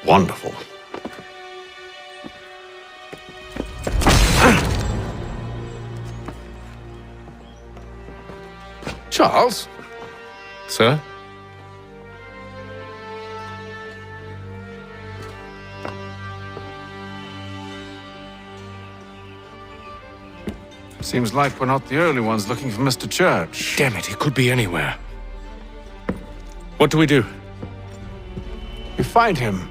Wonderful. Charles? Sir? Seems like we're not the only ones looking for Mr. Church. Damn it, he could be anywhere. What do we do? We find him.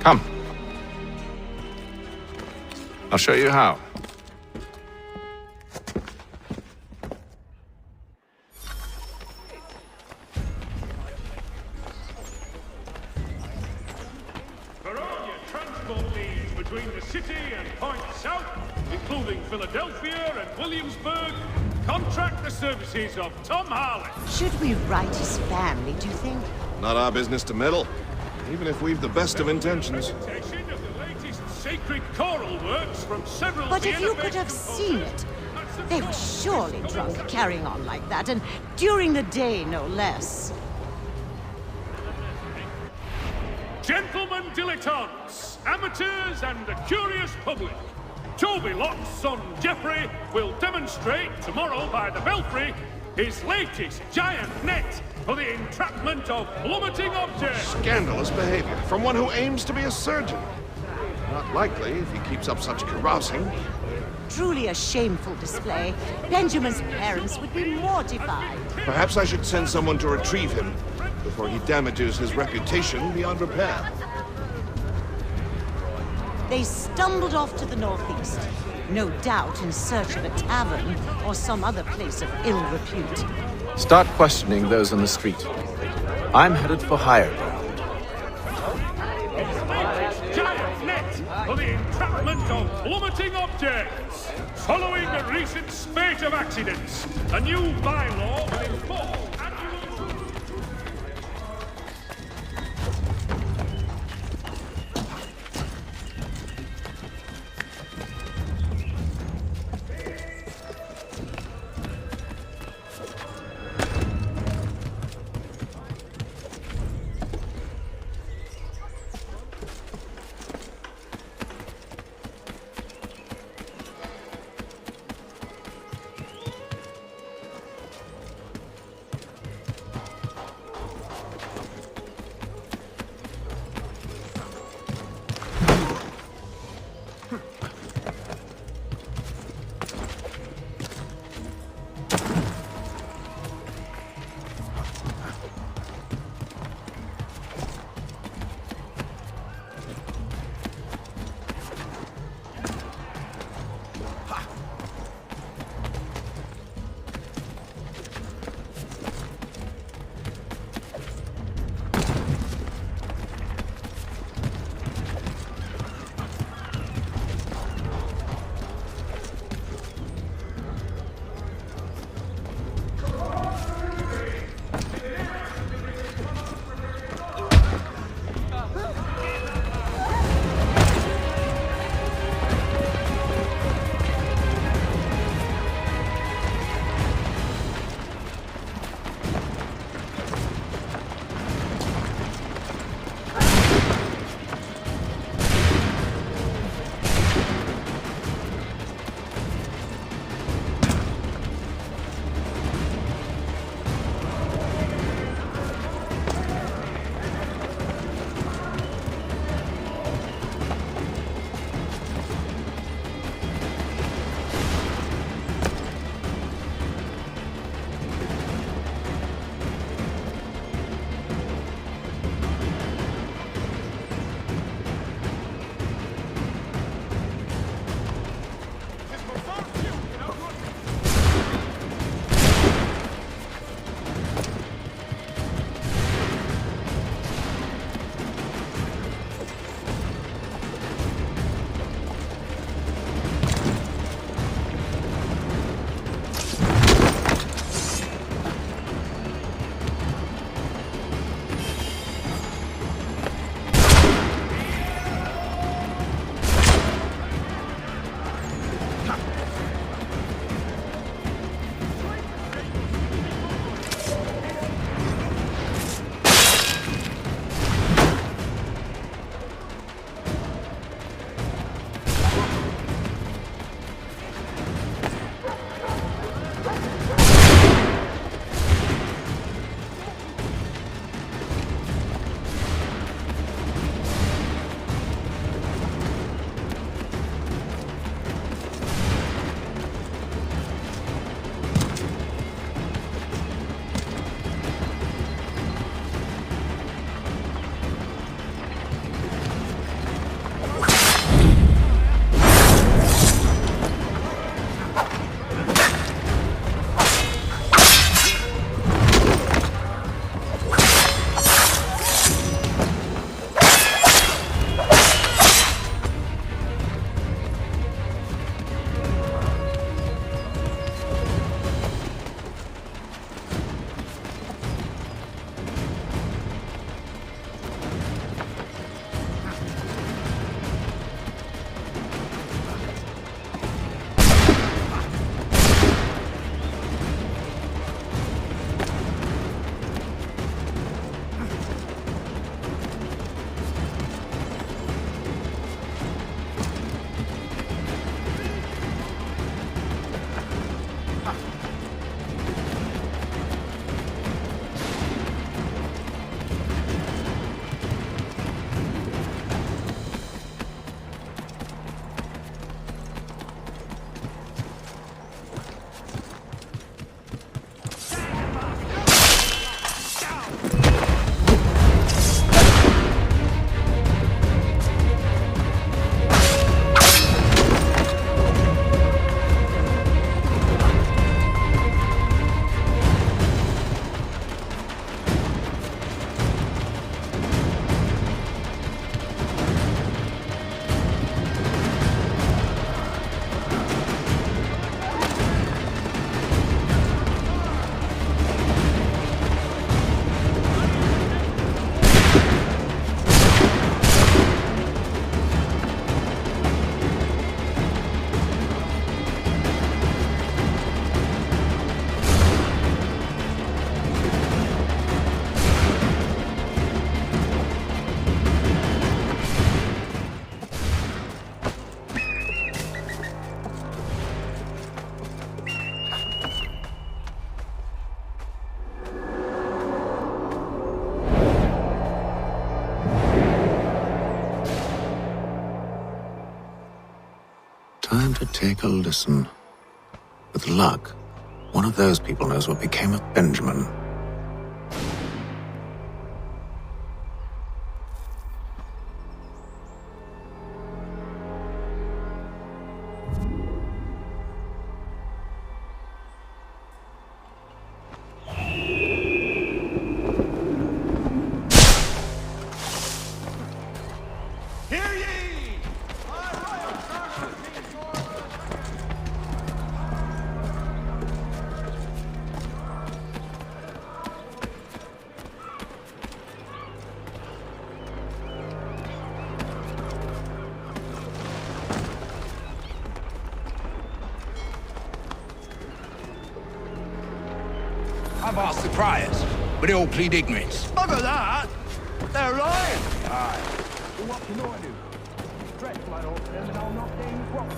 Come. I'll show you how. Between the city and points south, including Philadelphia and Williamsburg, contract the services of Tom Harley. Should we write his family, do you think? Not our business to meddle, even if we've the best of intentions. Presentation of the latest sacred choral works from several But if you Vienna-based could have seen composers. it, they were surely drunk carrying on like that, and during the day, no less. Gentlemen dilettantes, amateurs and the curious public, Toby Locke's son Geoffrey will demonstrate tomorrow by the Belfry his latest giant net for the entrapment of plummeting objects. Scandalous behavior from one who aims to be a surgeon. Not likely if he keeps up such carousing. Truly a shameful display. Benjamin's parents would be mortified. Perhaps I should send someone to retrieve him before he damages his reputation beyond repair. They stumbled off to the northeast, no doubt in search of a tavern or some other place of ill repute. Start questioning those on the street. I'm headed for higher ground. Giant net for the entrapment of plummeting objects. Following a recent spate of accidents, a new bylaw will enforce annual... Time to take a listen. With luck, one of those people knows what became of Benjamin. I've asked the criers, but they all plead ignorance. Bugger that! They're lying! Aye. What can I do? Stretch right off them and I'll knock down the rock.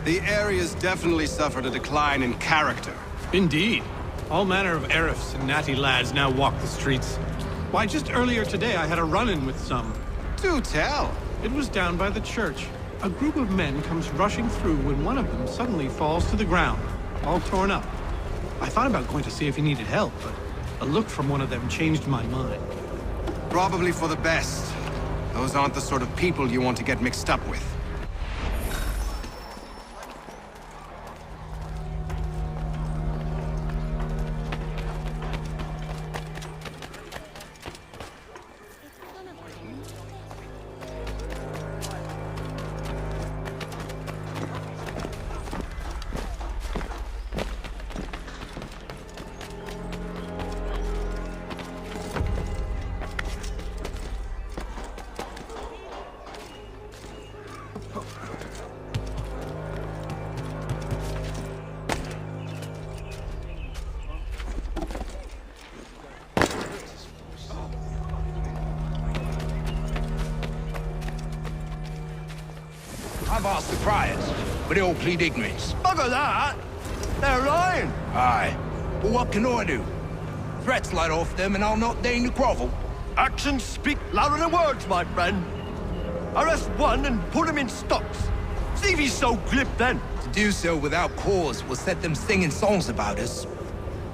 The area's definitely suffered a decline in character. Indeed. All manner of Arifs and natty lads now walk the streets. Why, just earlier today I had a run-in with some. Do tell. It was down by the church. A group of men comes rushing through when one of them suddenly falls to the ground, all torn up. I thought about going to see if he needed help, but a look from one of them changed my mind. Probably for the best. Those aren't the sort of people you want to get mixed up with. I've asked the criers, but they all plead ignorance. Bugger that! They're lying! Aye. Well, what can I do? Threats light off them and I'll not deign to grovel. Actions speak louder than words, my friend. Arrest one and put him in stocks. See if he's so glib then. To do so without cause will set them singing songs about us.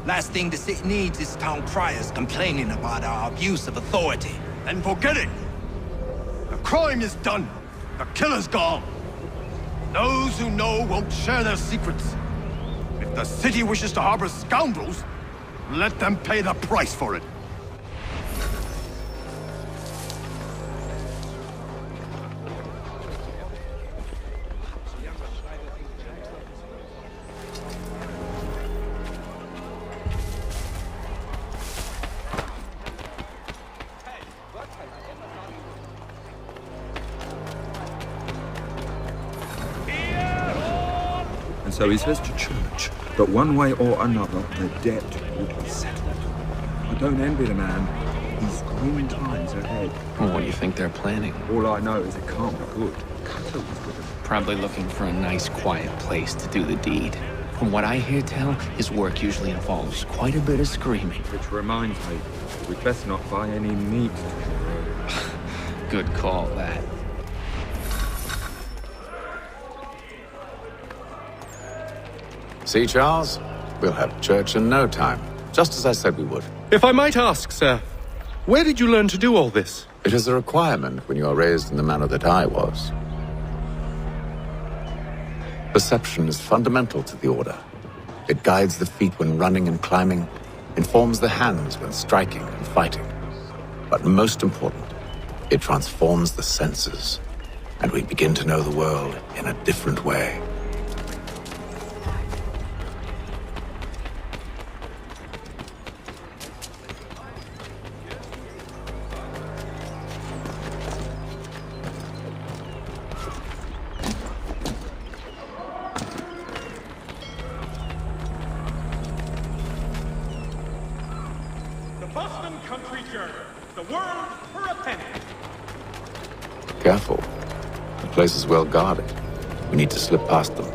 Last thing the city needs is town criers complaining about our abuse of authority. Then forget it. The crime is done. The killer's gone. Those who know won't share their secrets. If the city wishes to harbor scoundrels, let them pay the price for it. And so he says to church that one way or another the debt would be settled. I don't envy the man. These grim times ahead. Well, what do you think they're planning? All I know is it can't be good. Cutter was with him. Probably looking for a nice, quiet place to do the deed. From what I hear tell, his work usually involves quite a bit of screaming. Which reminds me, we'd best not buy any meat tomorrow. Good call, that. See, Charles? We'll have church in no time, just as I said we would. If I might ask, sir, where did you learn to do all this? It is a requirement when you are raised in the manner that I was. Perception is fundamental to the Order. It guides the feet when running and climbing, informs the hands when striking and fighting. But most important, it transforms the senses. and we begin to know the world in a different way. Boston Country Journal. The world for a penny. Careful. The place is well guarded. We need to slip past them.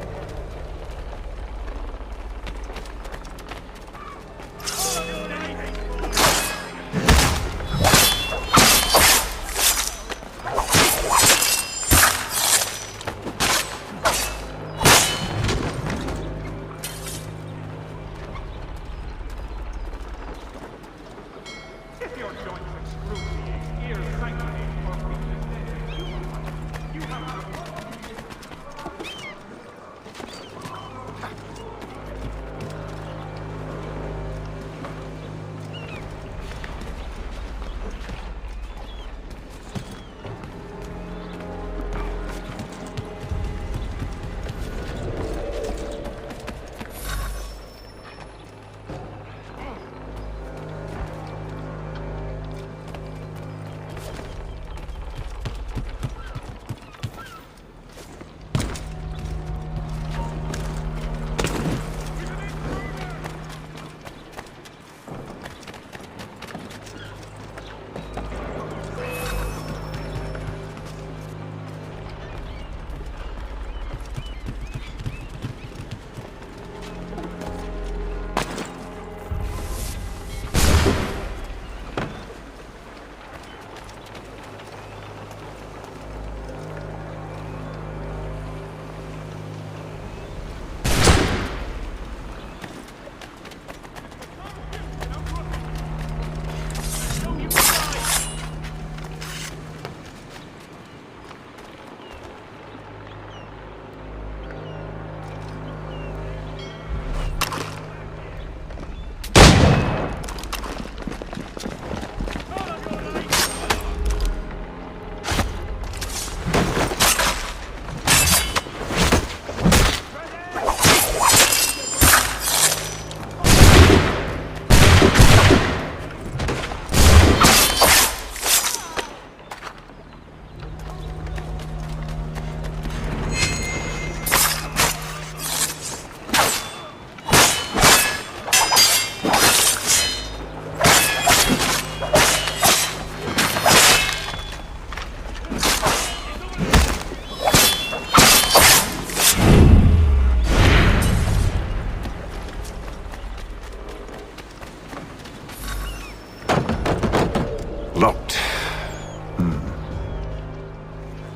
Locked.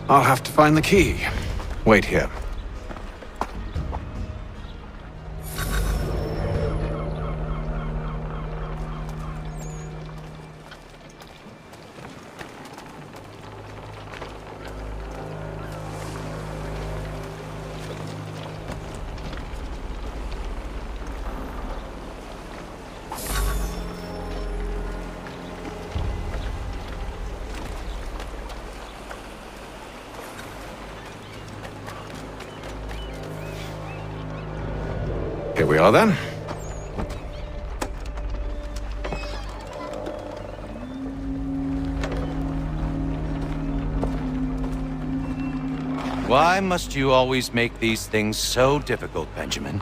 I'll have to find the key. Wait here. Here we are then. Why must you always make these things so difficult, Benjamin?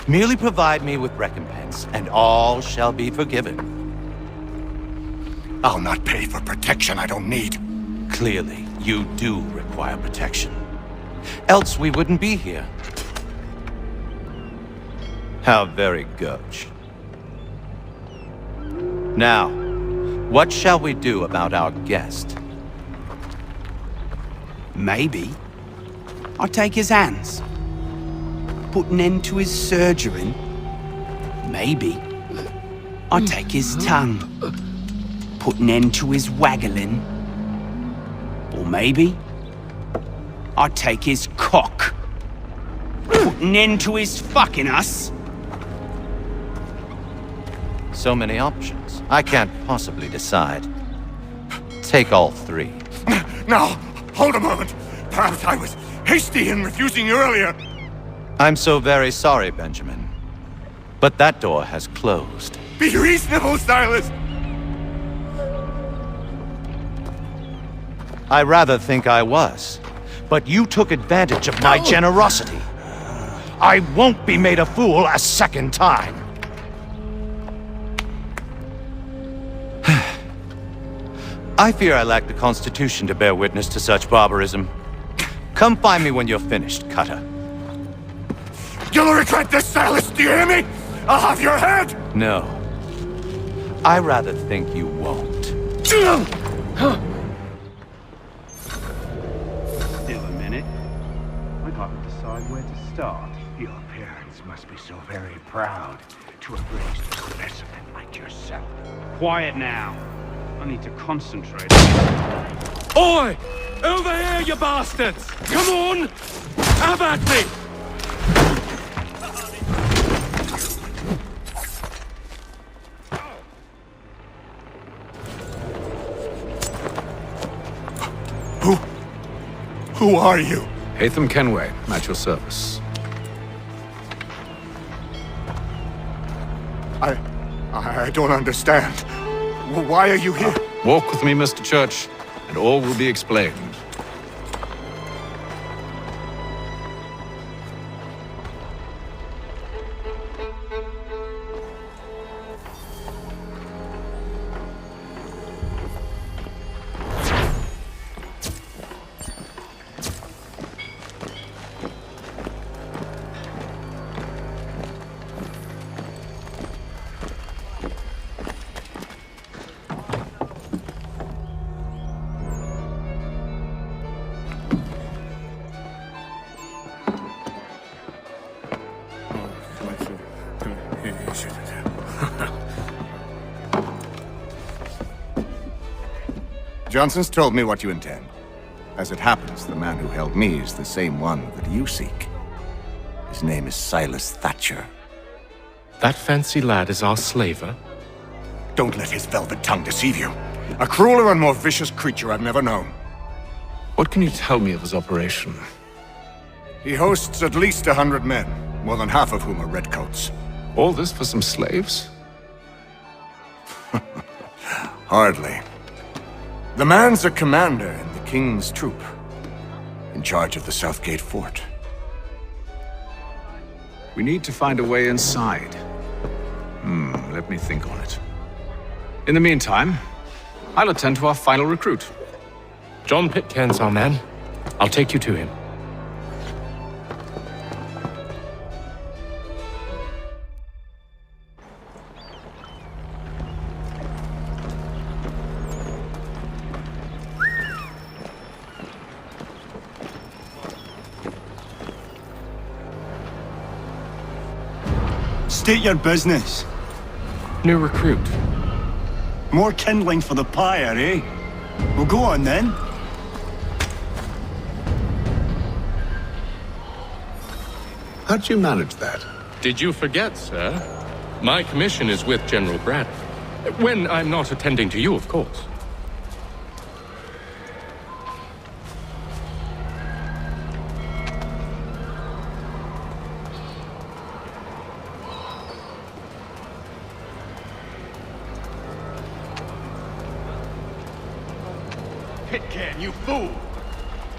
Merely provide me with recompense, and all shall be forgiven. I'll not pay for protection I don't need. Clearly, you do require protection. Else we wouldn't be here. How very gauche. Now, what shall we do about our guest? Maybe I take his hands, put an end to his surgering. Maybe I take his tongue, put an end to his waggling. Or maybe I take his cock, put an end to his fucking us. So many options. I can't possibly decide. Take all three. Now, hold a moment. Perhaps I was hasty in refusing you earlier. I'm so very sorry, Benjamin. But that door has closed. Be reasonable, Silas! I rather think I was. But you took advantage of my generosity. I won't be made a fool a second time. I fear I lack the constitution to bear witness to such barbarism. Come find me when you're finished, Cutter. You'll regret this, Silas, do you hear me? I'll have your head! No. I rather think you won't. Still a minute. I gotta decide where to start. Your parents must be so very proud to have raised a specimen like yourself. Quiet now. I need to concentrate. Oi! Over here, you bastards! Come on! Have at me! Who are you? Haytham Kenway, at your service. I don't understand. Why are you here? Walk with me, Mr. Church, and all will be explained. Johnson's told me what you intend. As it happens, the man who held me is the same one that you seek. His name is Silas Thatcher. That fancy lad is our slaver? Don't let his velvet tongue deceive you. A crueler and more vicious creature I've never known. What can you tell me of his operation? He hosts at least 100 men, more than half of whom are redcoats. All this for some slaves? Hardly. The man's a commander in the King's troop, in charge of the Southgate Fort. We need to find a way inside. Let me think on it. In the meantime, I'll attend to our final recruit. John Pitcairn's our man. I'll take you to him. State your business. New recruit. More kindling for the pyre, eh? Well, go on then. How'd you manage that? Did you forget, sir? My commission is with General Braddock. When I'm not attending to you, of course. Pitcairn, you fool!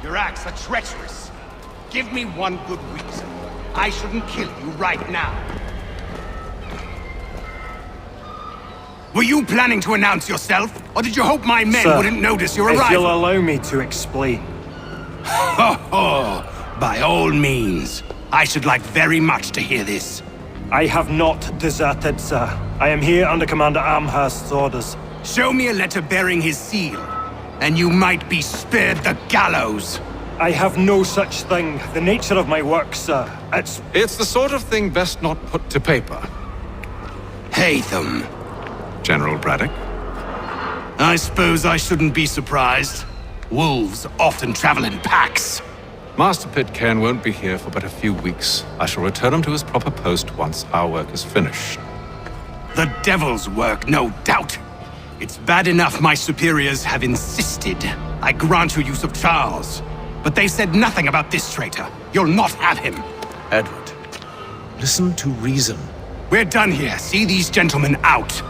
Your acts are treacherous. Give me one good reason. I shouldn't kill you right now. Were you planning to announce yourself? Or did you hope my men Sir, wouldn't notice your if arrival? you'll allow me to explain. Ho ho! By all means. I should like very much to hear this. I have not deserted, sir. I am here under Commander Amherst's orders. Show me a letter bearing his seal, and you might be spared the gallows. I have no such thing. The nature of my work, sir. It's the sort of thing best not put to paper. Haytham. General Braddock? I suppose I shouldn't be surprised. Wolves often travel in packs. Master Pitcairn won't be here for but a few weeks. I shall return him to his proper post once our work is finished. The devil's work, no doubt. It's bad enough my superiors have insisted I grant you use of Charles. But they said nothing about this traitor. You'll not have him. Edward, listen to reason. We're done here. See these gentlemen out.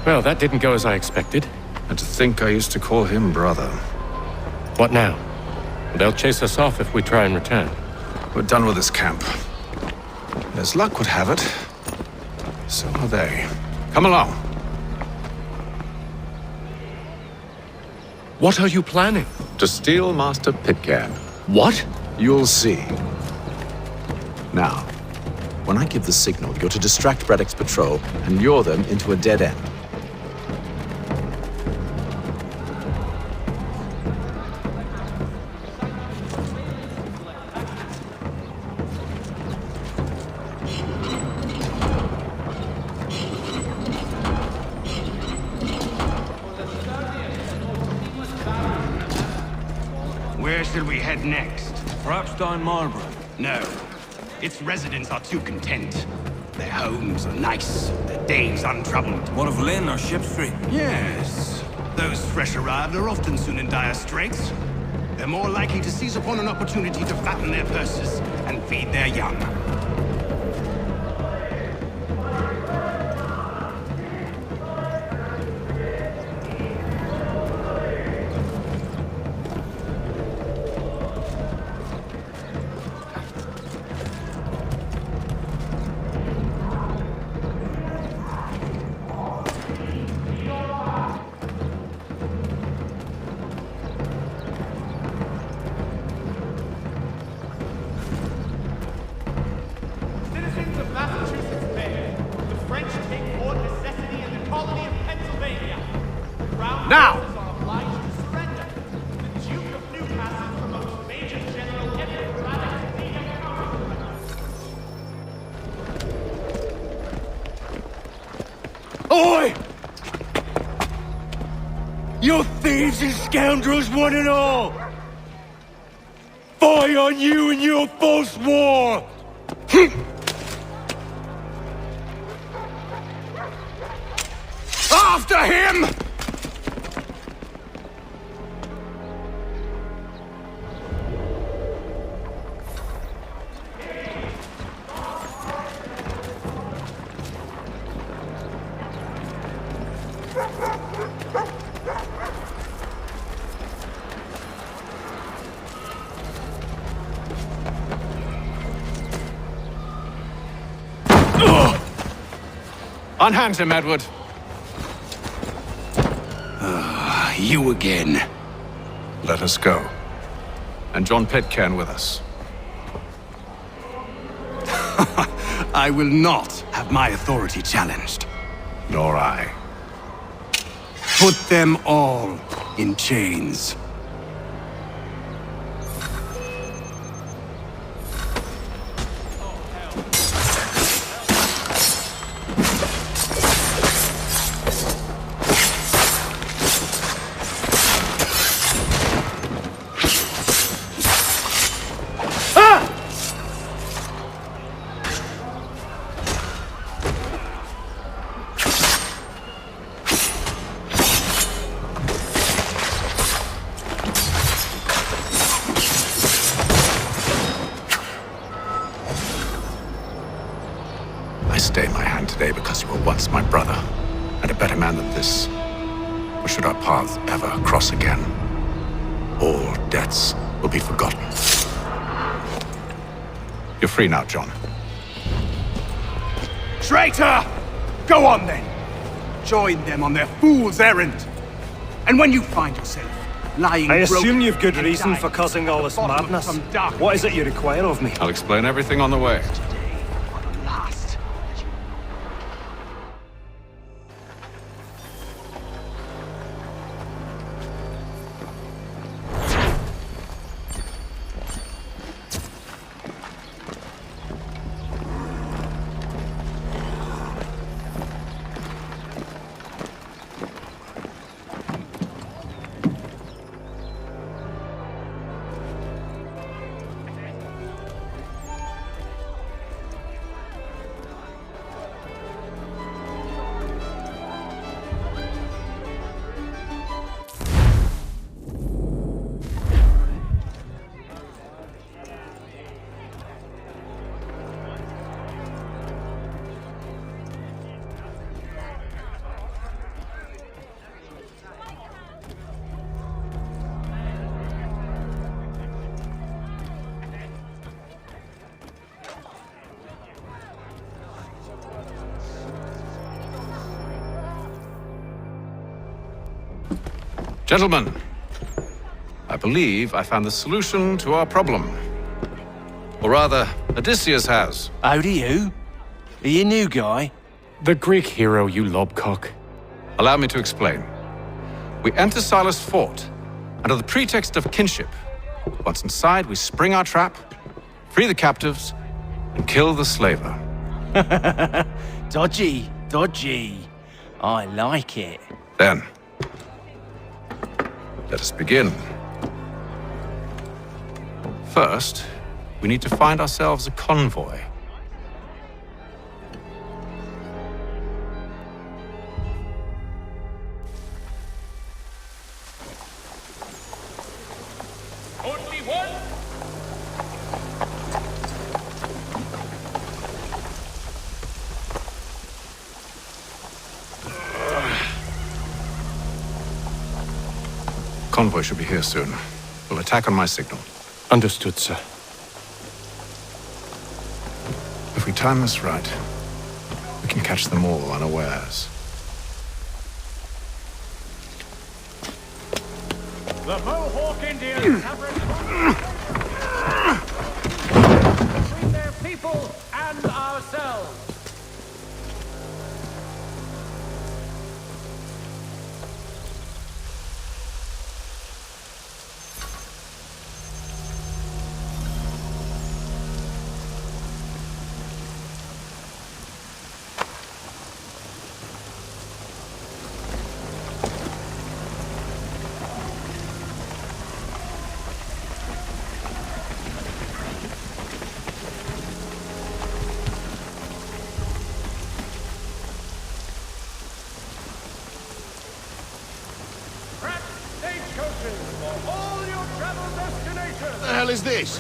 Well, that didn't go as I expected. And to think I used to call him brother. What now? They'll chase us off if we try and return. We're done with this camp. As luck would have it, so are they. Come along. What are you planning? To steal Master Pitcairn. What? You'll see. Now, when I give the signal, you're to distract Braddock's patrol and lure them into a dead end. Where should we head next? Perhaps down Marlborough. No. Its residents are too content. Their homes are nice, their days untroubled. What of Lynn or Ship Street? Yes. Those fresh arrived are often soon in dire straits. They're more likely to seize upon an opportunity to fatten their purses and feed their young. Now! Oi! You thieves and scoundrels, one and all! Fie on you and your false war! After him! Unhand him, Edward. You again. Let us go. And John Pitcairn with us. I will not have my authority challenged. Nor I. Put them all in chains. Stay my hand today because you were once my brother, and a better man than this. Or should our paths ever cross again, all debts will be forgotten. You're free now, John. Traitor! Go on then! Join them on their fool's errand! And when you find yourself lying I broken assume you've good and reason dying for causing all this bottom of madness. some dark What is it you require of me? I'll explain everything on the way. Gentlemen, I believe I found the solution to our problem. Or rather, Odysseus has. How do you? Are you a new guy? The Greek hero, you lobcock. Allow me to explain. We enter Silas' fort under the pretext of kinship. Once inside, we spring our trap, free the captives, and kill the slaver. Dodgy, dodgy. I like it. Then, let us begin. First, we need to find ourselves a convoy. Only one. Convoy should be here soon. We'll attack on my signal. Understood, sir. If we time this right, we can catch them all unawares. The Mohawk Indians have between their people and ourselves. What the hell is this?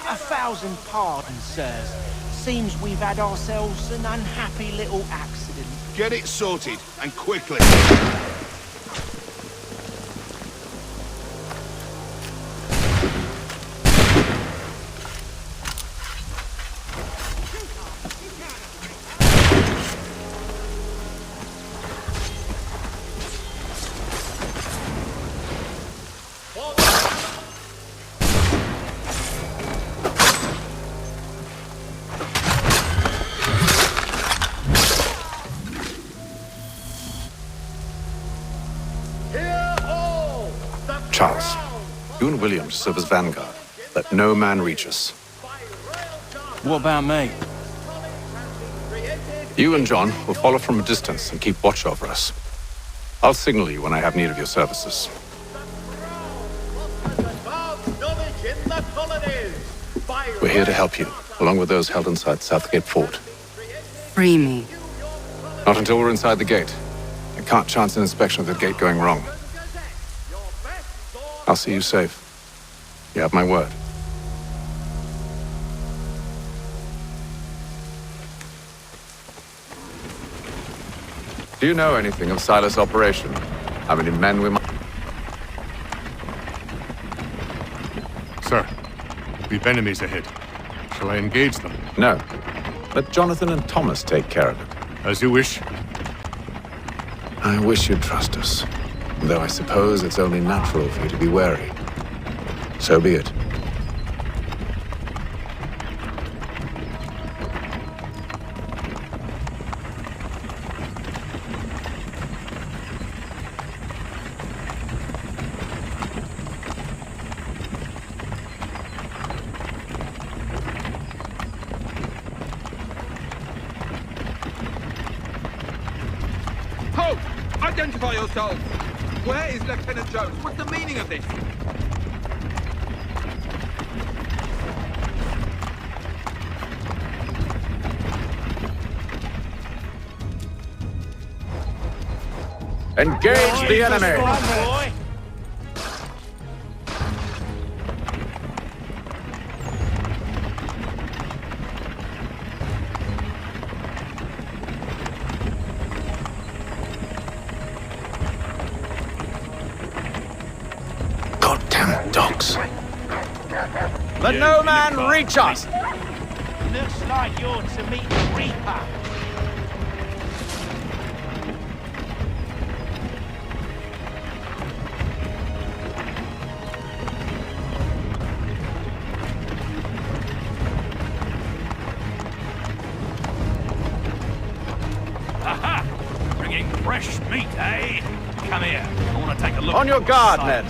1,000 pardons, sirs. Seems we've had ourselves an unhappy little accident. Get it sorted, and quickly. Charles, you and William serve as vanguard. Let no man reach us. What about me? You and John will follow from a distance and keep watch over us. I'll signal you when I have need of your services. We're here to help you, along with those held inside Southgate Fort. Free me. Not until we're inside the gate. I can't chance an inspection of the gate going wrong. I'll see you safe. You have my word. Do you know anything of Silas' operation? How many men we might... Sir, we've enemies ahead. Shall I engage them? No. Let Jonathan and Thomas take care of it. As you wish. I wish you'd trust us. Though I suppose it's only natural for you to be wary. So be it. Halt! Identify yourselves! Where is Lieutenant Jones? What's the meaning of this? Engage the enemy! Goddamn dogs. Let no man reach us! Looks like you're to meet the Reaper. your guard, men.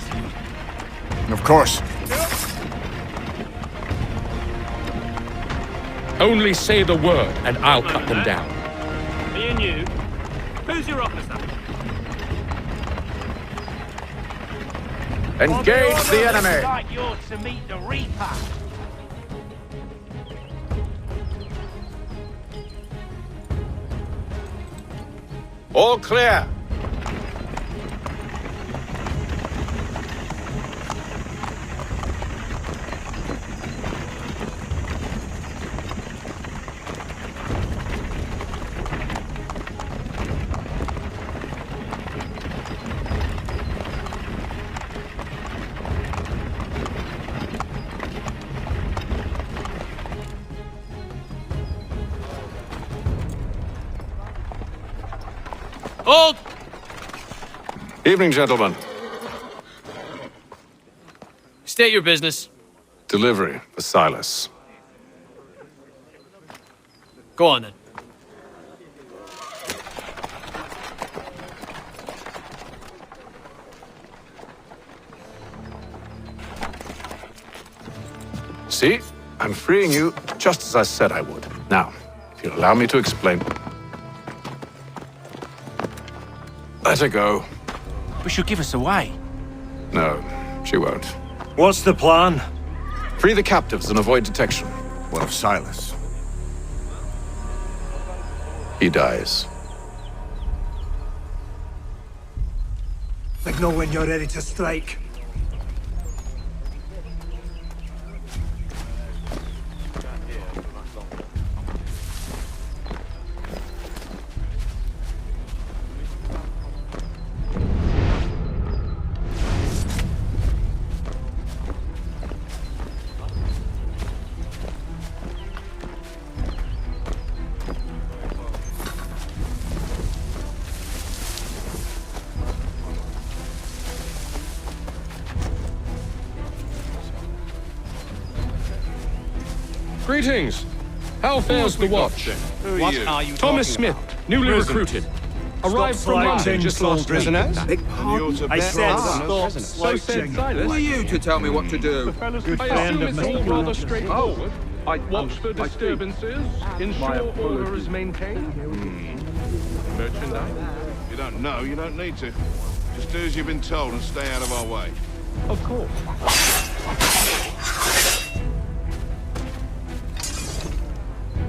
Of course. Only say the word, and I'll cut them down. Me and you. Who's your officer? Engage the enemy. Like you're to meet the Reaper. All clear. Hold! Evening, gentlemen. State your business. Delivery for Silas. Go on, then. See? I'm freeing you just as I said I would. Now, if you'll allow me to explain... Let her go. But she'll give us away. No, she won't. What's the plan? Free the captives and avoid detection. What of Silas? He dies. Signal when you're ready to strike. Greetings. How fares the watch? Who are you? Thomas Smith, newly recruited. Arrived from London just last week. I said stop So said Silas. Who are you to tell me what to do? I assume it's all rather straightforward. Watch for disturbances, ensure order is maintained. Merchandise? You don't know, you don't need to. Just do as you've been told and stay out of our way. Of course.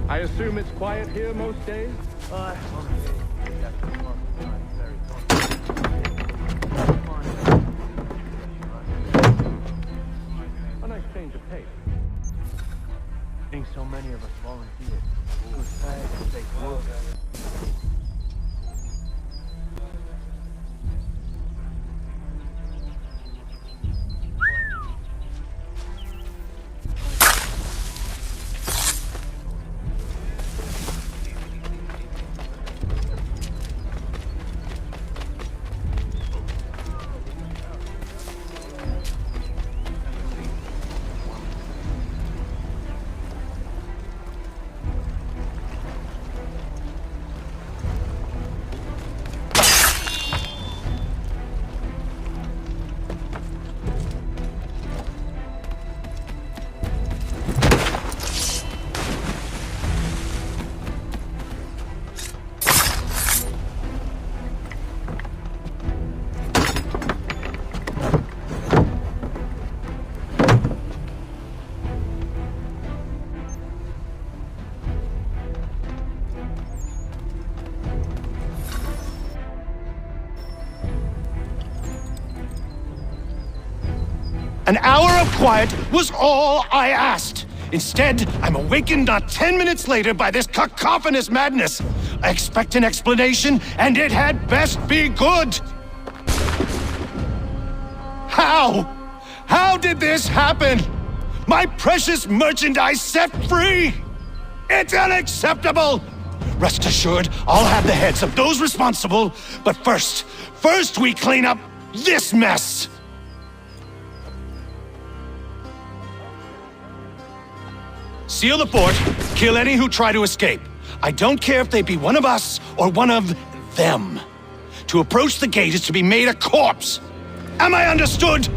I assume it's quiet here most days? A nice change of pace. I think so many of us volunteered. Good pay, safe work. An hour of quiet was all I asked. Instead, I'm awakened not 10 minutes later by this cacophonous madness. I expect an explanation, and it had best be good. How? How did this happen? My precious merchandise set free? It's unacceptable! Rest assured, I'll have the heads of those responsible, but first we clean up this mess! Seal the fort, kill any who try to escape. I don't care if they be one of us or one of them. To approach the gate is to be made a corpse. Am I understood?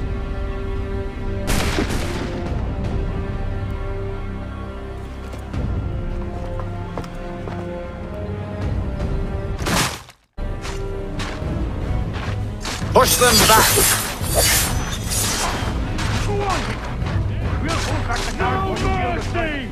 Push them back! No mercy!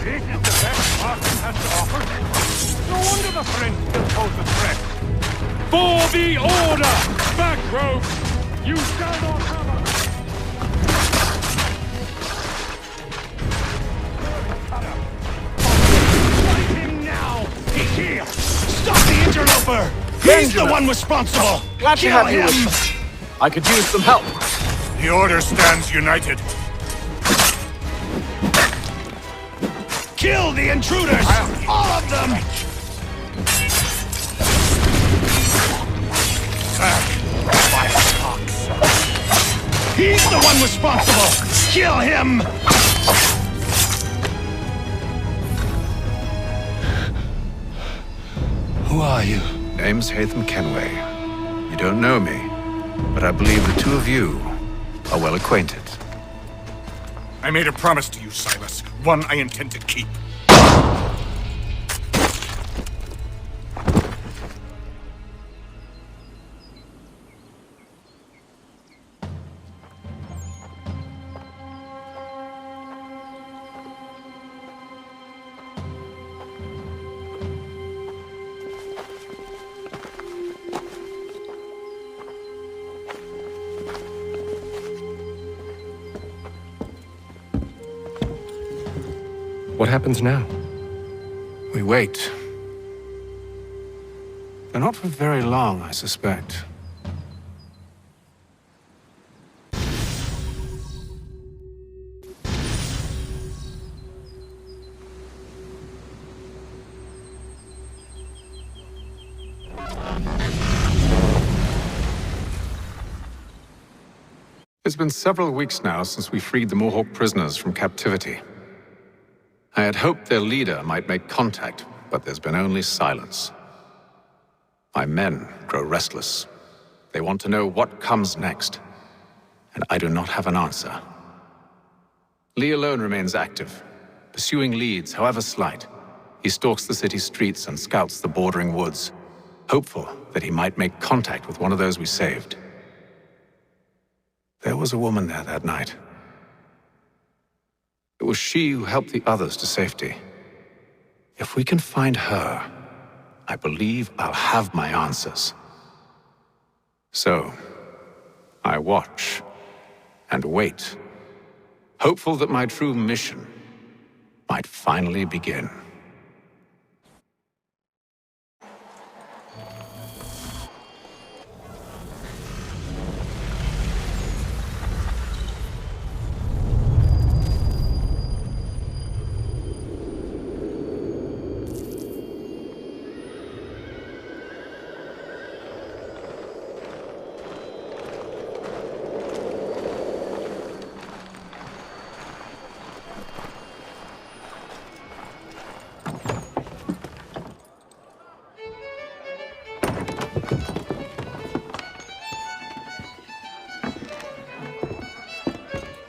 This is the best Martin has to offer. No wonder the French still pose a threat. For the order! Back, rogue! You shall not have us! Fight him now! He's here! Stop the interloper! He's the one responsible! Glad to Kill have you him! with me. I could use some help. The Order stands united. Kill the intruders! All of them! He's the one responsible! Kill him! Who are you? Name's Haytham Kenway. You don't know me, but I believe the two of you are well acquainted. I made a promise to you, Silas. One I intend to keep. What happens now? We wait. But not for very long, I suspect. It's been several weeks now since we freed the Mohawk prisoners from captivity. I had hoped their leader might make contact, but there's been only silence. My men grow restless. They want to know what comes next, and I do not have an answer. Lee alone remains active, pursuing leads, however slight. He stalks the city streets and scouts the bordering woods, hopeful that he might make contact with one of those we saved. There was a woman there that night. It was she who helped the others to safety. If we can find her, I believe I'll have my answers. So, I watch and wait, hopeful that my true mission might finally begin.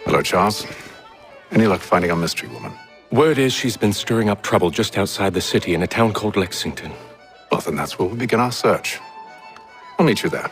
Hello, Charles. Any luck finding our mystery woman? Word is she's been stirring up trouble just outside the city in a town called Lexington. Well, then that's where we'll begin our search. I'll meet you there.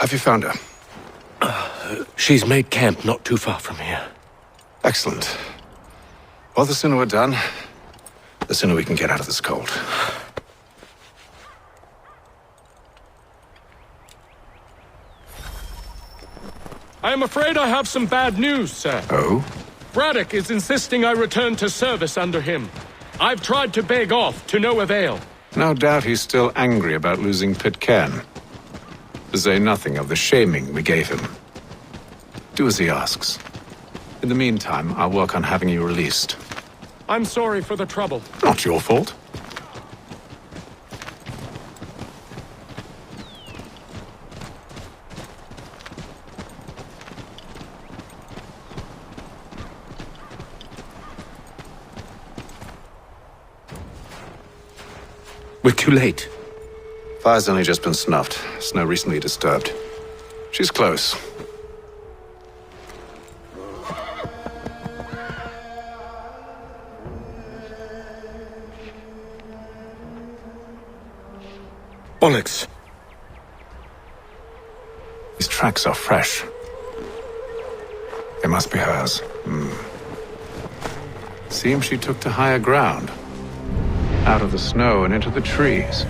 Have you found her? She's made camp not too far from here. Excellent. Well, the sooner we're done, the sooner we can get out of this cold. I am afraid I have some bad news, sir. Oh? Braddock is insisting I return to service under him. I've tried to beg off, to no avail. No doubt he's still angry about losing Pitcairn. To say nothing of the shaming we gave him. Do as he asks. In the meantime, I'll work on having you released. I'm sorry for the trouble. Not your fault. We're too late. Fire's only just been snuffed. Snow recently disturbed. She's close. Bollocks. These tracks are fresh. They must be hers. Seems she took to higher ground. Out of the snow and into the trees.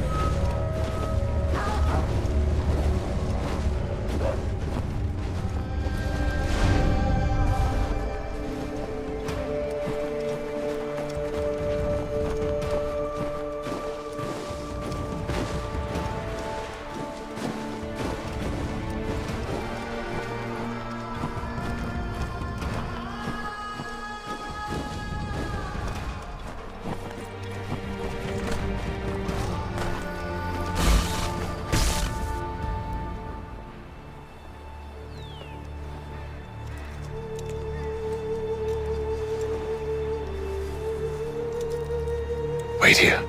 Wait here.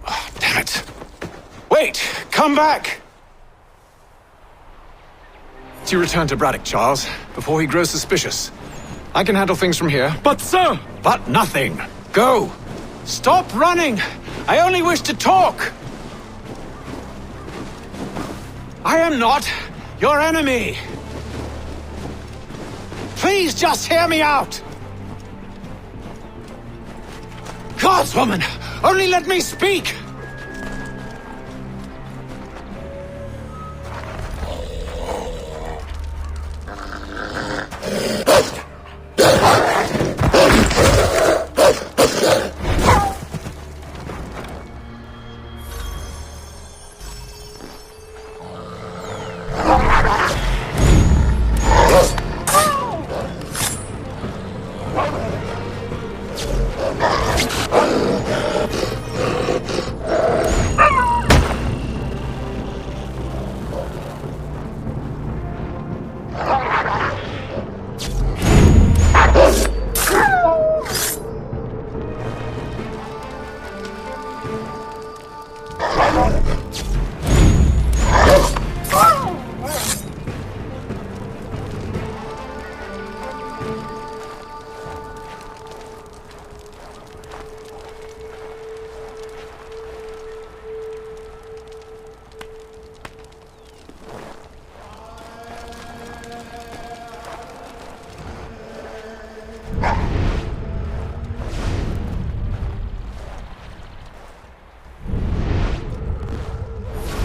Oh, damn it. Wait! Come back! You return to Braddock, Charles, before he grows suspicious. I can handle things from here. But, sir! But nothing. Go! Stop running! I only wish to talk! I am not your enemy! Please just hear me out! Gods, woman! Only let me speak!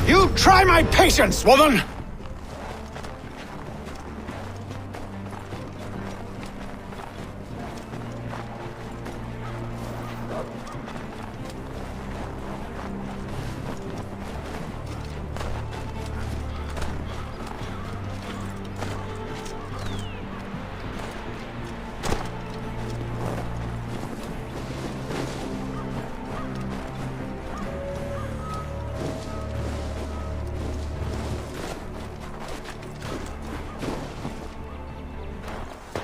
You try my patience, woman!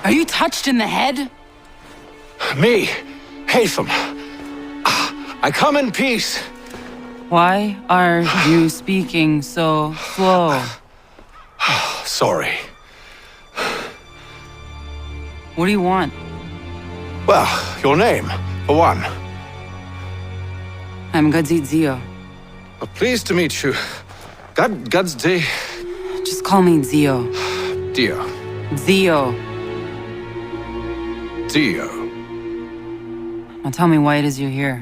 Are you touched in the head? Me, Haytham. I come in peace. Why are you speaking so slow? Sorry. What do you want? Well, your name, for one. I'm Gadzit Zio. Well, pleased to meet you. Gadsdi. Just call me Zio. Dio. Zio. Dio. Now tell me why it is you're here.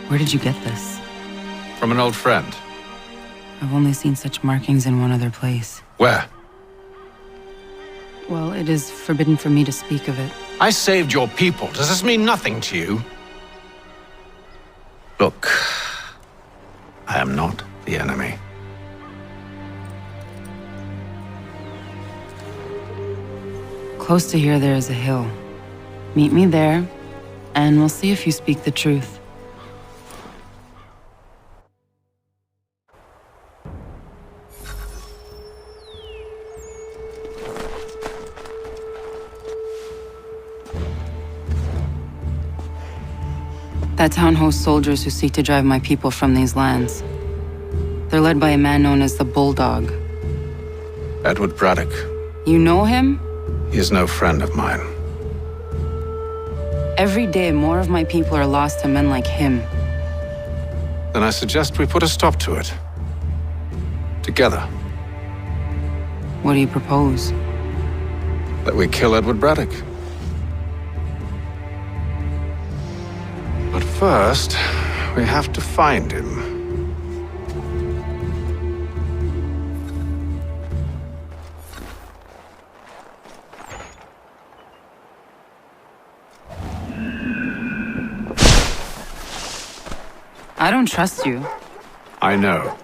Where did you get this? From an old friend. I've only seen such markings in one other place. Where? Well, it is forbidden for me to speak of it. I saved your people. Does this mean nothing to you? Look, I am not the enemy. Close to here, there is a hill. Meet me there, and we'll see if you speak the truth. That town hosts soldiers who seek to drive my people from these lands. They're led by a man known as the Bulldog. Edward Braddock. You know him? He is no friend of mine. Every day, more of my people are lost to men like him. Then I suggest we put a stop to it. Together. What do you propose? That we kill Edward Braddock. But first, we have to find him. I don't trust you. I know.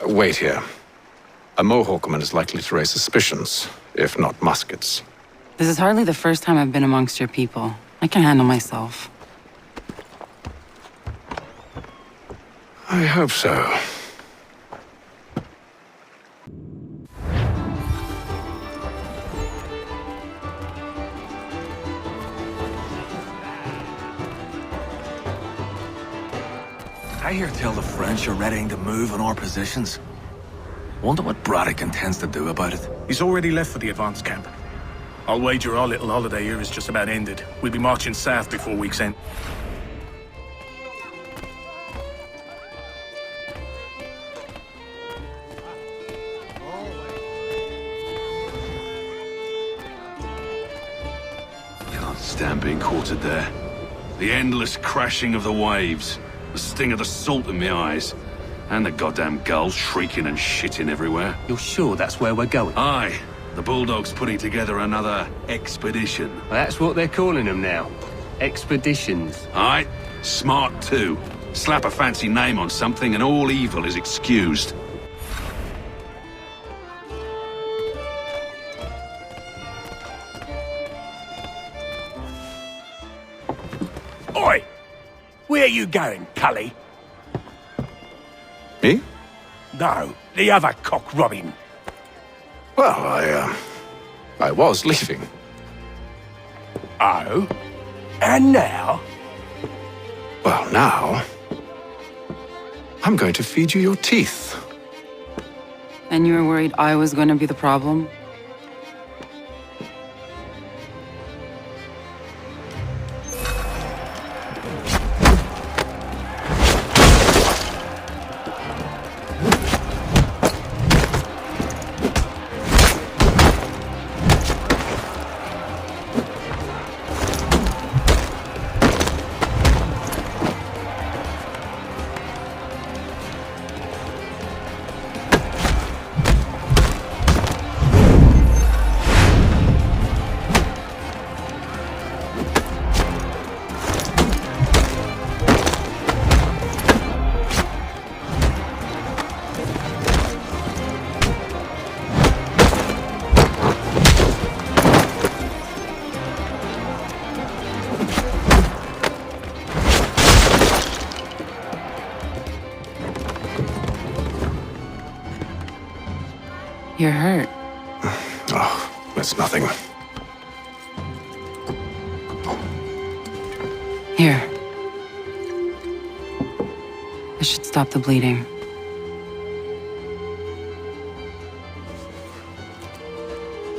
Wait here. A Mohawkman is likely to raise suspicions, if not muskets. This is hardly the first time I've been amongst your people. I can handle myself. I hope so. I hear tell the French are readying to move on our positions. Wonder what Braddock intends to do about it. He's already left for the advance camp. I'll wager our little holiday here is just about ended. We'll be marching south before week's end. Can't stand being quartered there. The endless crashing of the waves. The sting of the salt in my eyes. And the goddamn gulls shrieking and shitting everywhere. You're sure that's where we're going? Aye. The Bulldog's putting together another expedition. Well, that's what they're calling them now. Expeditions. Aye. Smart too. Slap a fancy name on something and all evil is excused. Oi! Where are you going, Cully? Me? No, the other cock Robin. Well, I was leaving. Oh? And now? Well, now... I'm going to feed you your teeth. And you were worried I was going to be the problem? You're hurt. Oh, it's nothing. Here. This should stop the bleeding.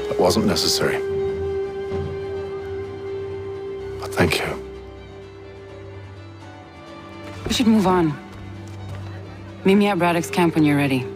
That wasn't necessary. But thank you. We should move on. Meet me at Braddock's camp when you're ready.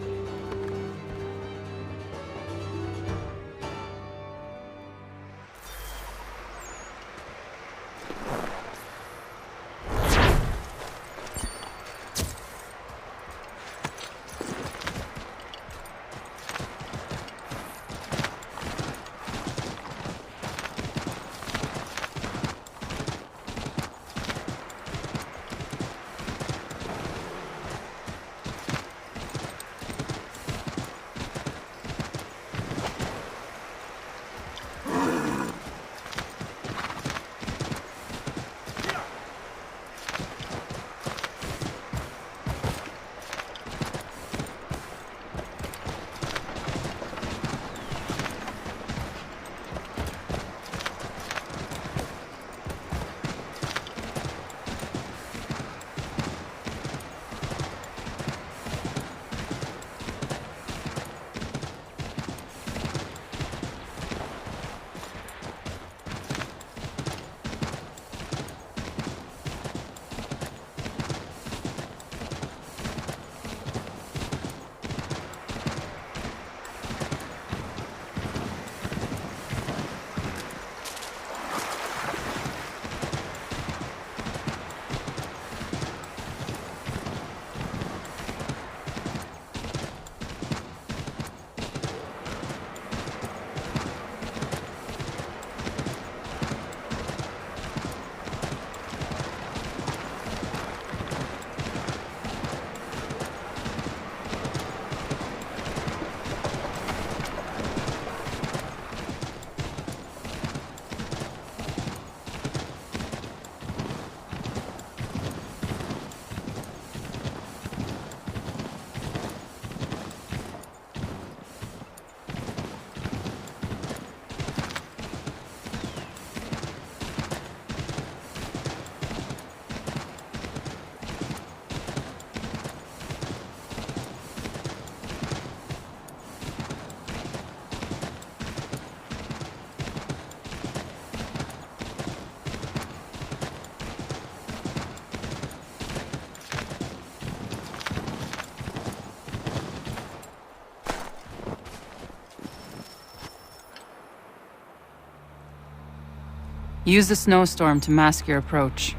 Use the snowstorm to mask your approach.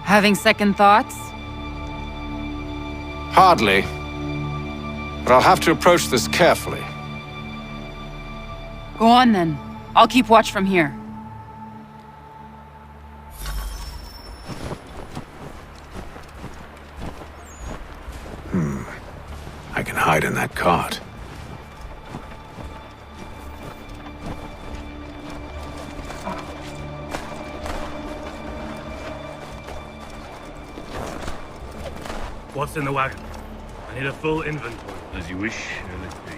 Having second thoughts? Hardly. But I'll have to approach this carefully. Go on then. I'll keep watch from here. I can hide in that cart. What's in the wagon? I need a full inventory. As you wish. Let's see.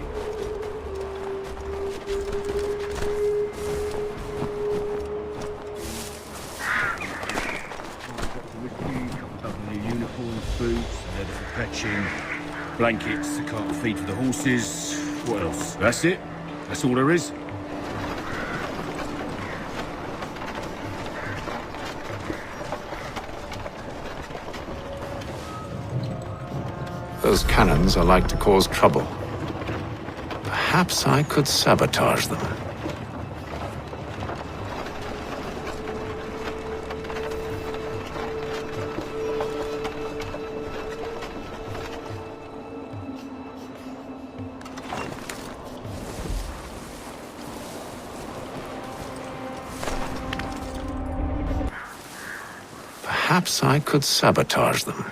Whiskey, couple dozen new uniforms, boots, leather for fetching, blankets, a cart of feed for the horses. What else? That's it. That's all there is. Those cannons are like to cause trouble. Perhaps I could sabotage them. Perhaps I could sabotage them.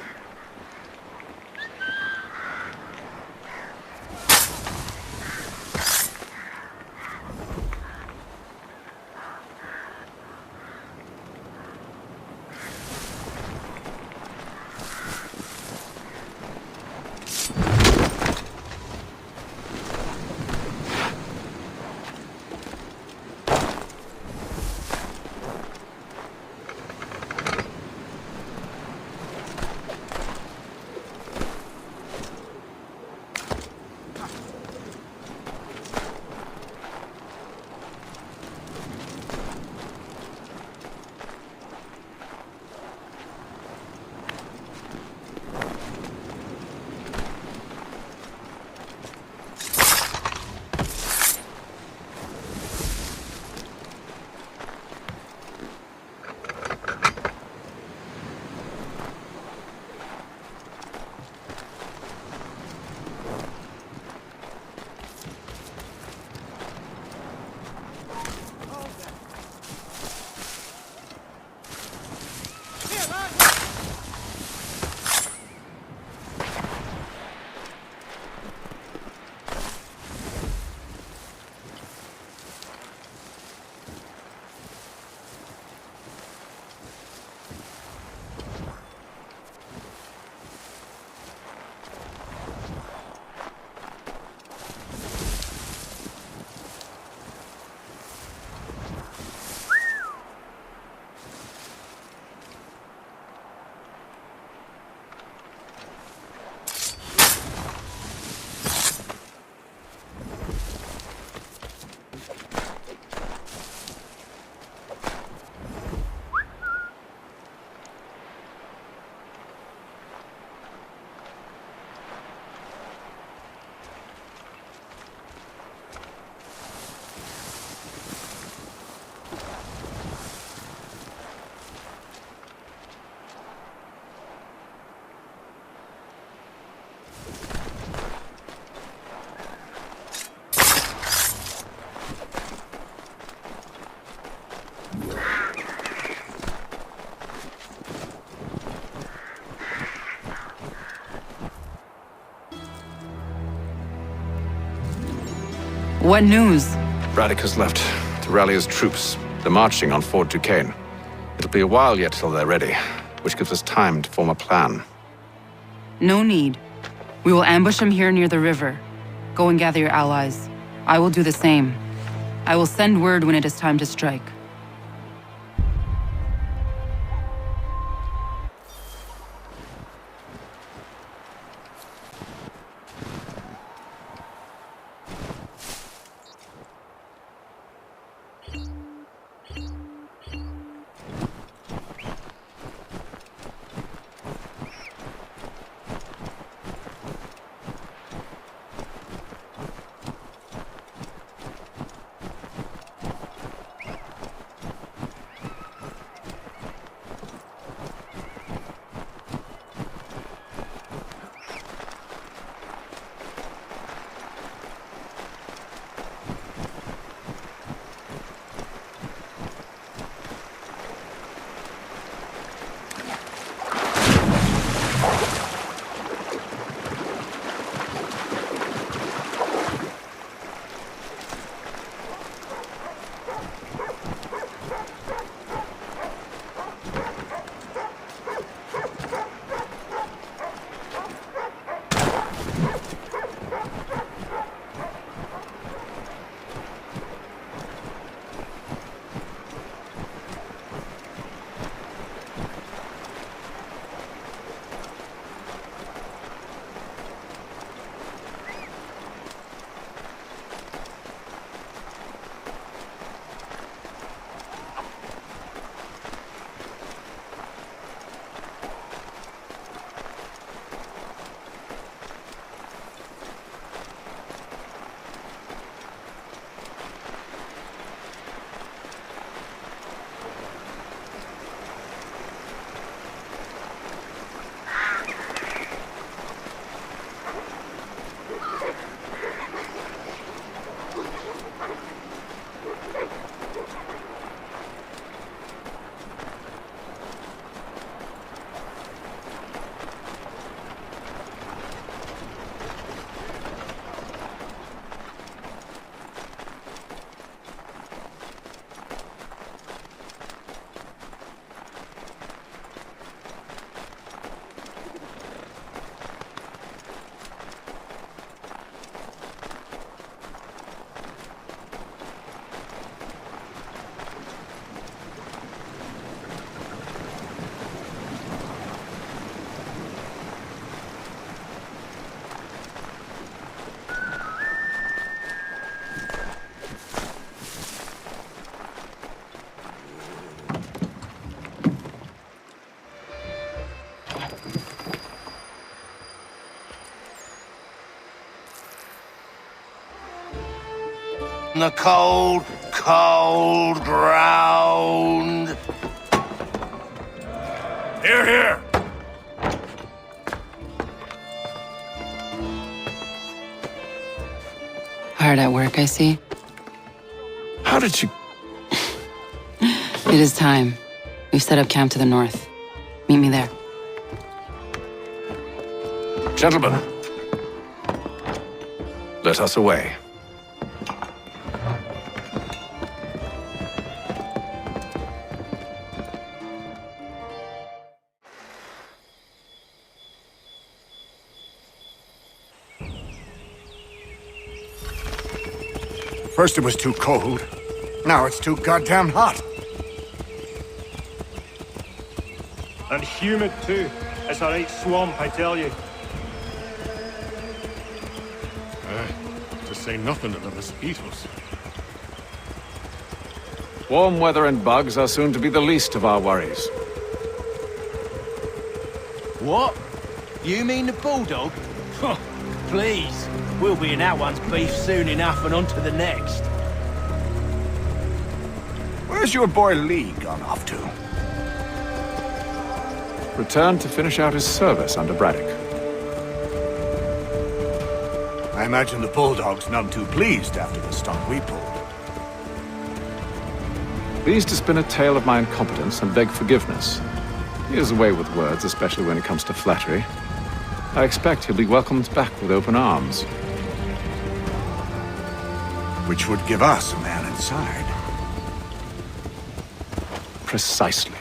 What news? Braddock has left to rally his troops. They're marching on Fort Duquesne. It'll be a while yet till they're ready, which gives us time to form a plan. No need. We will ambush him here near the river. Go and gather your allies. I will do the same. I will send word when it is time to strike. The cold, cold ground. Here, here! Hard at work, I see. How did you... It is time. We've set up camp to the north. Meet me there. Gentlemen, let us away. First it was too cold. Now it's too goddamn hot. And humid too. It's a right swamp, I tell you. To say nothing of the mosquitoes. Warm weather and bugs are soon to be the least of our worries. What? You mean the bulldog? Please. We'll be in that one's beef soon enough and on to the next. Where's your boy Lee gone off to? Returned to finish out his service under Braddock. I imagine the bulldog's none too pleased after the stunt we pulled. Pleased to spin a tale of my incompetence and beg forgiveness. He has a way with words, especially when it comes to flattery. I expect he'll be welcomed back with open arms. Which would give us a man inside. Precisely.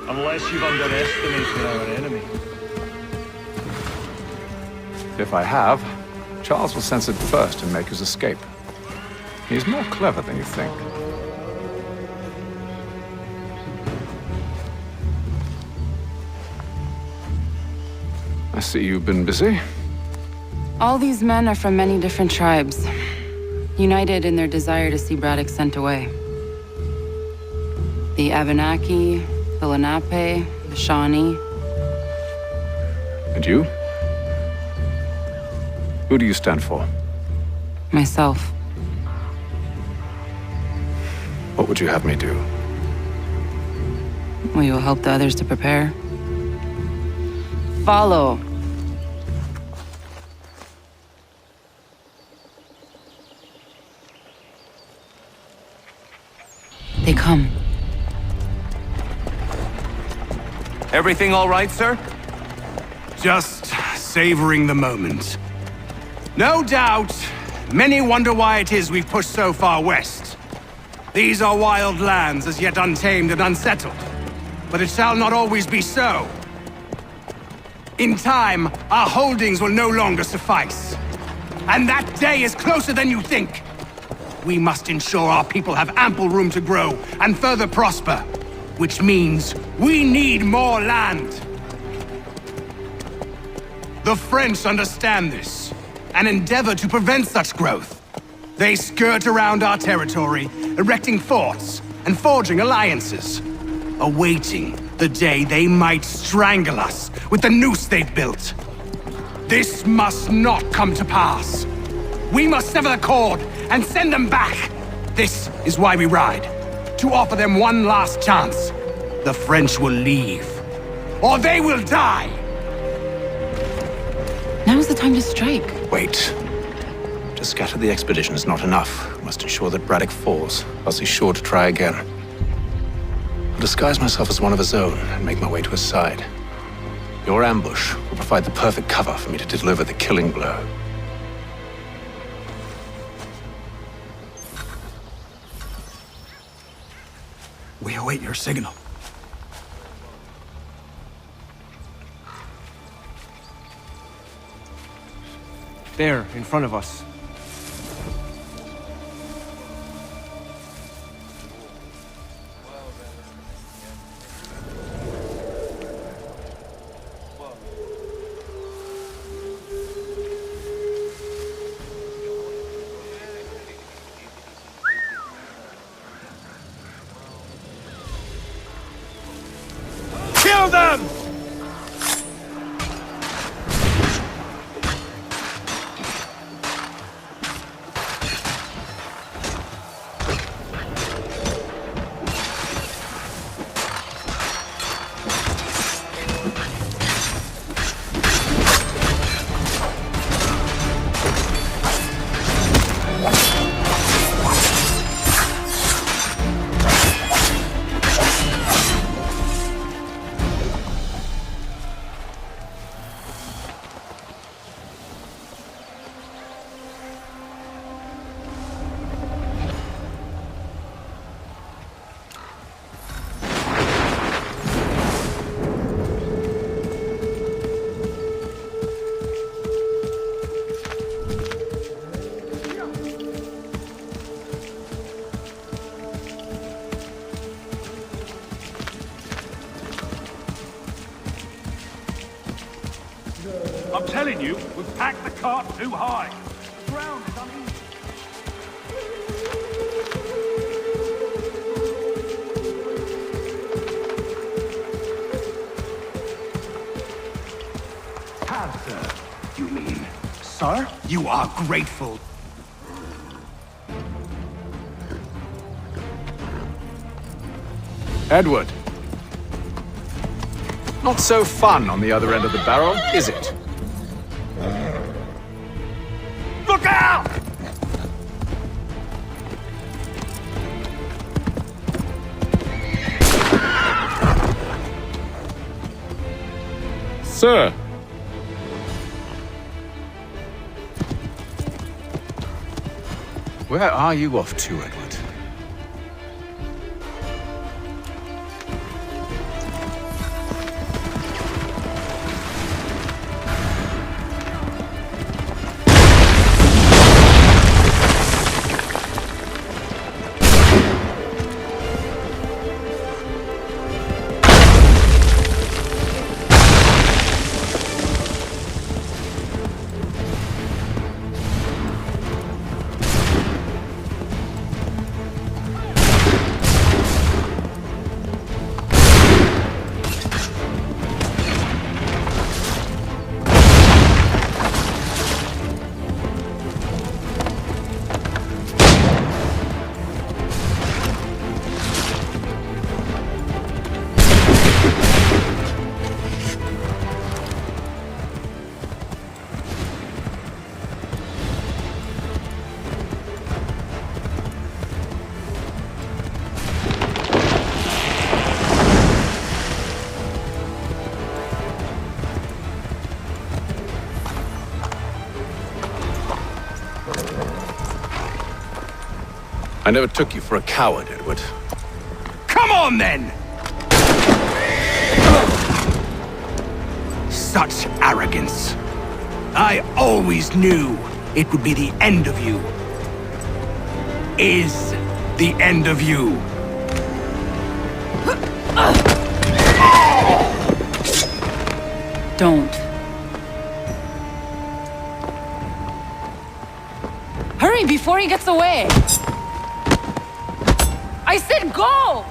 Unless you've underestimated our enemy. If I have, Charles will sense it first and make his escape. He's more clever than you think. I see you've been busy. All these men are from many different tribes, united in their desire to see Braddock sent away. The Abenaki, the Lenape, the Shawnee. And you? Who do you stand for? Myself. What would you have me do? Will you help the others to prepare? Follow. They come. Everything all right, sir? Just savoring the moment. No doubt, many wonder why it is we've pushed so far west. These are wild lands as yet untamed and unsettled. But it shall not always be so. In time, our holdings will no longer suffice. And that day is closer than you think. We must ensure our people have ample room to grow and further prosper. Which means we need more land. The French understand this and endeavor to prevent such growth. They skirt around our territory, erecting forts and forging alliances, awaiting the day they might strangle us with the noose they've built. This must not come to pass. We must sever the cord and send them back. This is why we ride. To offer them one last chance. The French will leave. Or they will die! Now's the time to strike. Wait. To scatter the expedition is not enough. We must ensure that Braddock falls, else he's sure to try again. I'll disguise myself as one of his own and make my way to his side. Your ambush will provide the perfect cover for me to deliver the killing blow. We await your signal. There, in front of us. Kill them! I'm telling you, we've packed the cart too high. The ground is uneven. Panther, you mean? Sir, you are grateful. Edward. Not so fun on the other end of the barrel, is it? Look out! Sir! Where are you off to, Edward? I never took you for a coward, Edward. Come on, then! Such arrogance. I always knew it would be the end of you. Is the end of you. Don't. Hurry before he gets away! I said go!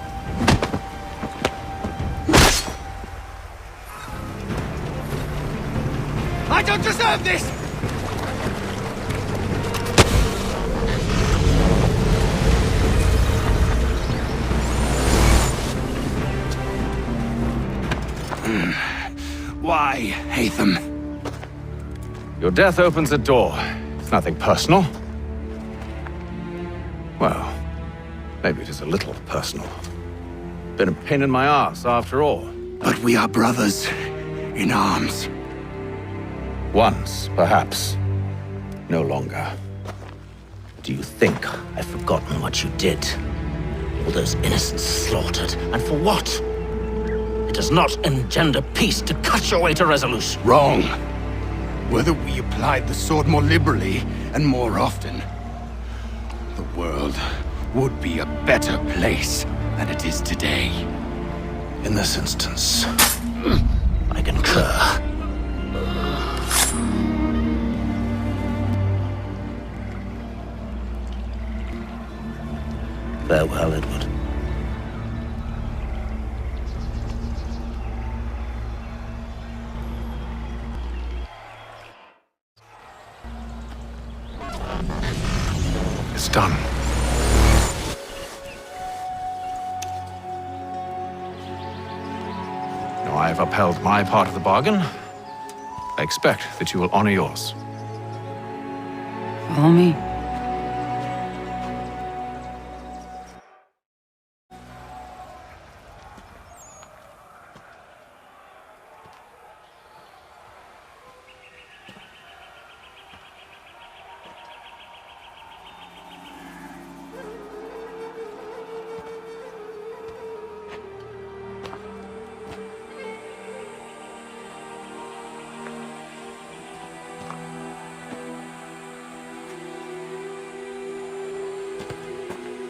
I don't deserve this! Why, Haytham? Your death opens a door. It's nothing personal. Well, maybe it is a little personal. Been a pain in my ass, after all. But we are brothers in arms. Once, perhaps. No longer. Do you think I've forgotten what you did? All those innocents slaughtered, and for what? It does not engender peace to cut your way to resolution. Wrong. Whether we applied the sword more liberally and more often, the world would be a better place than it is today. In this instance, I concur. Farewell, Edward. It's done. Now I have upheld my part of the bargain. I expect that you will honor yours. Follow me.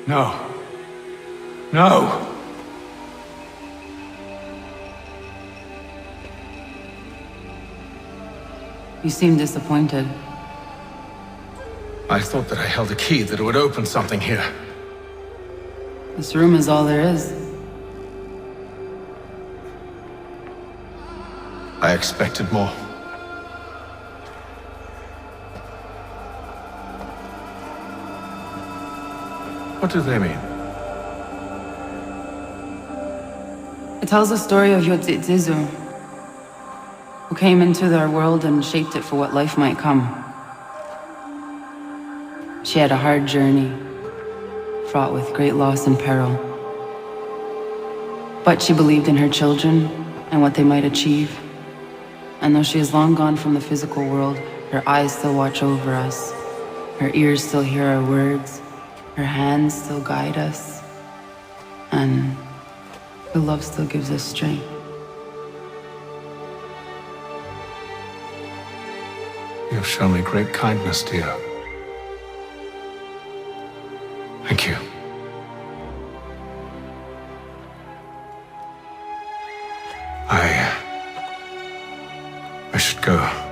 No. No! You seem disappointed. I thought that I held a key that would open something here. This room is all there is. I expected more. What do they mean? It tells the story of Yodzizu, who came into their world and shaped it for what life might come. She had a hard journey, fraught with great loss and peril. But she believed in her children and what they might achieve. And though she is long gone from the physical world, her eyes still watch over us, Her ears still hear our words. Her hands still guide us. And her love still gives us strength. You have shown me great kindness, dear. Thank you. I should go.